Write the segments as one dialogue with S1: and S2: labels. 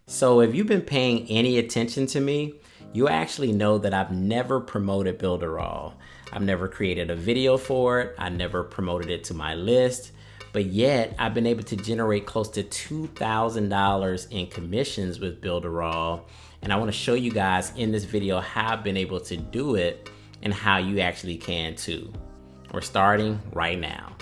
S1: So if you've been paying any attention to me, you actually know that I've never promoted Builderall. I've never created a video for it. I never promoted it to my list, but yet I've been able to generate close to $2,000 in commissions with Builderall. And I want to show you guys in this video how I've been able to do it and how you actually can too. We're starting right now.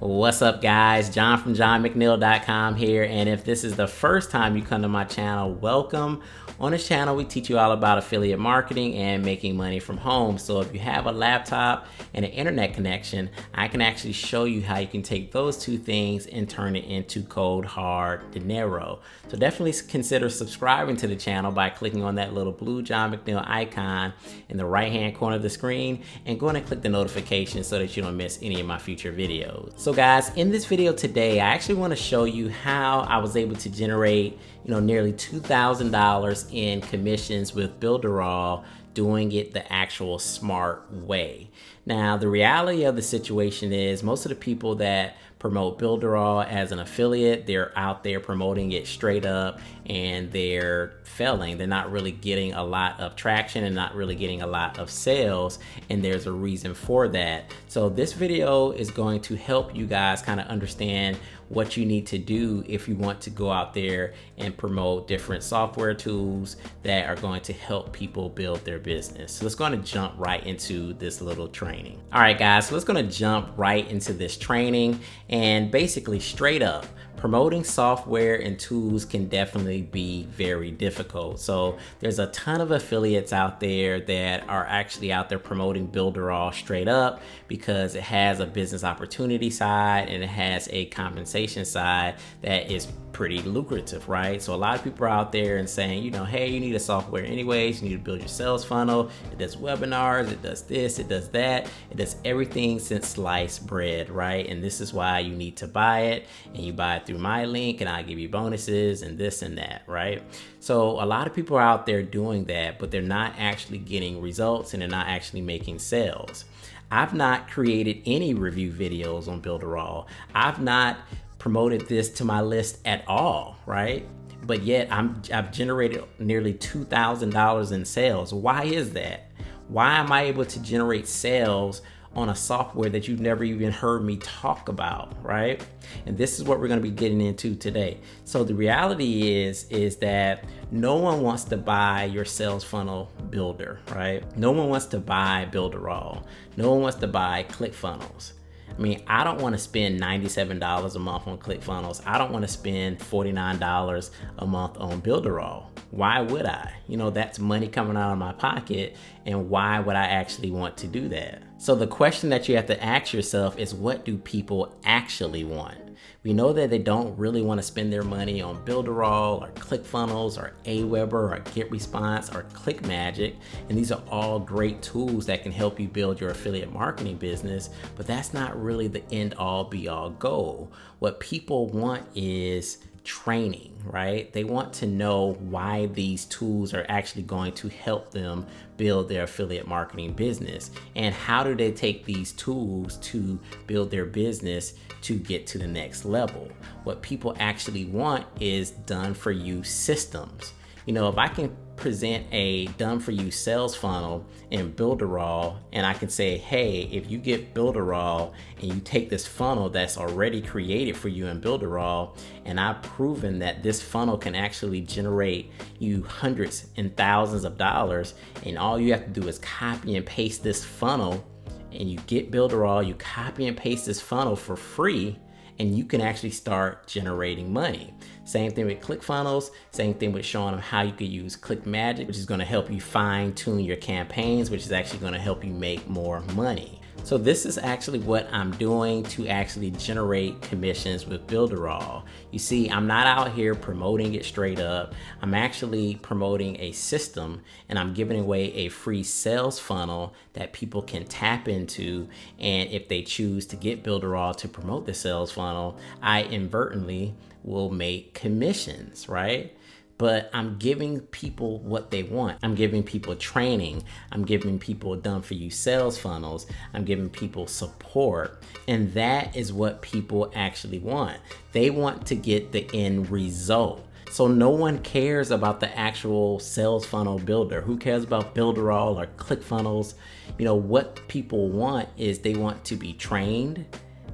S1: What's up guys, John from johnmcneil.com here, and if this is the first time you come to my channel, welcome. On this channel we teach you all about affiliate marketing and making money from home. So if you have a laptop and an internet connection, I can actually show you how you can take those two things and turn it into cold hard dinero. So definitely consider subscribing to the channel by clicking on that little blue John McNeil icon in the right hand corner of the screen and go ahead and click the notification so that you don't miss any of my future videos. So guys, in this video today, I actually want to show you how I was able to generate, nearly $2,000 in commissions with Builderall, doing it the actual smart way. Now, the reality of the situation is most of the people that promote Builderall as an affiliate, they're out there promoting it straight up and they're failing. They're not really getting a lot of traction and not really getting a lot of sales, and there's a reason for that. So this video is going to help you guys kind of understand what you need to do if you want to go out there and promote different software tools that are going to help people build their business. So let's go and jump right into this little training. All right guys, so let's go and jump right into this training, and basically straight up, promoting software and tools can definitely be very difficult. So there's a ton of affiliates out there that are actually out there promoting Builderall straight up because it has a business opportunity side and it has a compensation side that is pretty lucrative, right? So a lot of people are out there and saying, hey, you need a software anyways, you need to build your sales funnel. It does webinars, it does this, it does that, it does everything since sliced bread, right? And this is why you need to buy it, and you buy it through my link and I'll give you bonuses and this and that, right? So a lot of people are out there doing that, but they're not actually getting results and they're not actually making sales. I've not created any review videos on Builderall. I've not promoted this to my list at all, right? But yet I've generated nearly $2,000 in sales. Why is that? Why am I able to generate sales on a software that you've never even heard me talk about, right? And this is what we're going to be getting into today. So the reality is that no one wants to buy your sales funnel builder, right? No one wants to buy Builderall. No one wants to buy ClickFunnels. I mean, I don't want to spend $97 a month on ClickFunnels. I don't want to spend $49 a month on Builderall. Why would I? That's money coming out of my pocket, and why would I actually want to do that? So the question that you have to ask yourself is, what do people actually want? We know that they don't really want to spend their money on Builderall or ClickFunnels or Aweber or GetResponse or ClickMagic, and these are all great tools that can help you build your affiliate marketing business, but that's not really the end all be all goal. What people want is training, right? They want to know why these tools are actually going to help them build their affiliate marketing business, and how do they take these tools to build their business to get to the next level. What people actually want is done for you systems. If I can present a done for you sales funnel in Builderall, and I can say, hey, if you get Builderall and you take this funnel that's already created for you in Builderall, and I've proven that this funnel can actually generate you hundreds and thousands of dollars, and all you have to do is copy and paste this funnel, and you get Builderall, you copy and paste this funnel for free, and you can actually start generating money. Same thing with ClickFunnels, same thing with showing them how you could use ClickMagic, which is going to help you fine tune your campaigns, which is actually going to help you make more money. So this is actually what I'm doing to actually generate commissions with Builderall. You see, I'm not out here promoting it straight up. I'm actually promoting a system, and I'm giving away a free sales funnel that people can tap into. And if they choose to get Builderall to promote the sales funnel, I inadvertently will make commissions, right? but I'm giving people what they want. I'm giving people training. I'm giving people done for you sales funnels. I'm giving people support. And that is what people actually want. They want to get the end result. So no one cares about the actual sales funnel builder. Who cares about Builderall or ClickFunnels? What people want is they want to be trained.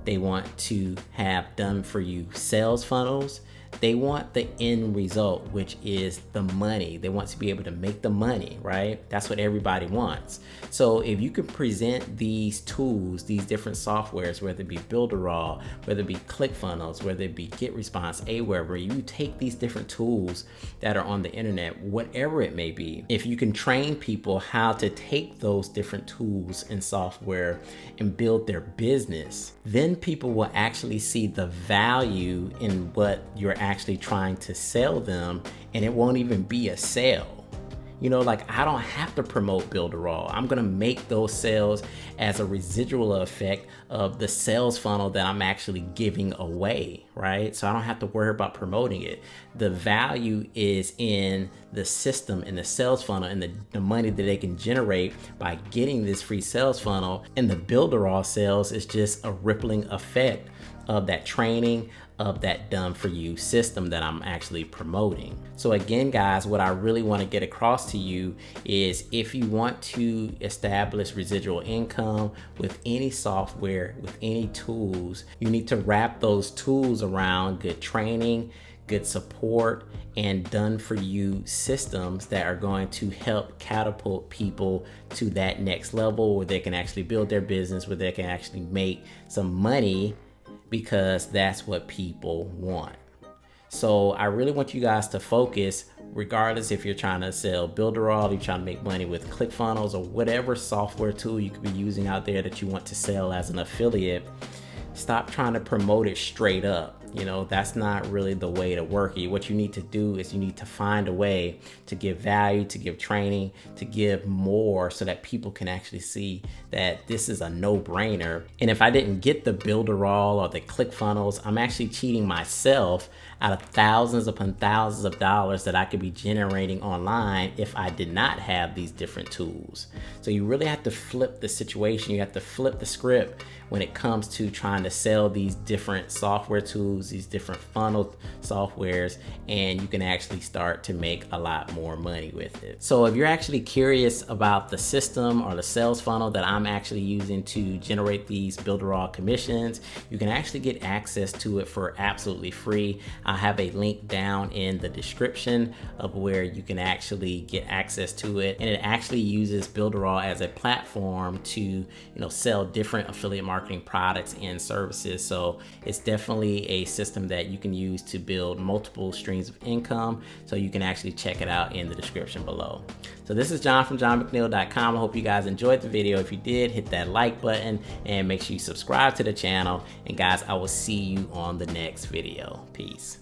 S1: They want to have done for you sales funnels. They want the end result, which is the money. They want to be able to make the money, right? That's what everybody wants. So if you could present these tools, these different softwares, whether it be Builderall, whether it be ClickFunnels, whether it be GetResponse, Aweber, you take these different tools that are on the internet, whatever it may be. If you can train people how to take those different tools and software and build their business, then people will actually see the value in what you're actually trying to sell them, and it won't even be a sale. I don't have to promote Builderall. I'm gonna make those sales as a residual effect of the sales funnel that I'm actually giving away, right? So I don't have to worry about promoting it. The value is in the system and the sales funnel and the money that they can generate by getting this free sales funnel. And the Builderall sales is just a rippling effect of that training, of that done for you system that I'm actually promoting. So again, guys, what I really want to get across to you is if you want to establish residual income with any software, with any tools, you need to wrap those tools around good training, good support, and done for you systems that are going to help catapult people to that next level where they can actually build their business, where they can actually make some money, because that's what people want. So I really want you guys to focus, regardless if you're trying to sell Builderall, you're trying to make money with ClickFunnels, or whatever software tool you could be using out there that you want to sell as an affiliate. Stop trying to promote it straight up. That's not really the way to work it. What you need to do is you need to find a way to give value, to give training, to give more so that people can actually see that this is a no-brainer. And if I didn't get the Builderall or the ClickFunnels, I'm actually cheating myself out of thousands upon thousands of dollars that I could be generating online if I did not have these different tools. So you really have to flip the situation. You have to flip the script when it comes to trying to sell these different software tools, these different funnel softwares, and you can actually start to make a lot more money with it. So if you're actually curious about the system or the sales funnel that I'm actually using to generate these Builderall commissions, you can actually get access to it for absolutely free. I have a link down in the description of where you can actually get access to it, and it actually uses Builderall as a platform to sell different affiliate marketing products and services. So it's definitely a system that you can use to build multiple streams of income. So you can actually check it out in the description below. So this is John from johnmcneil.com. I hope you guys enjoyed the video. If you did, hit that like button and make sure you subscribe to the channel. And guys, I will see you on the next video. Peace.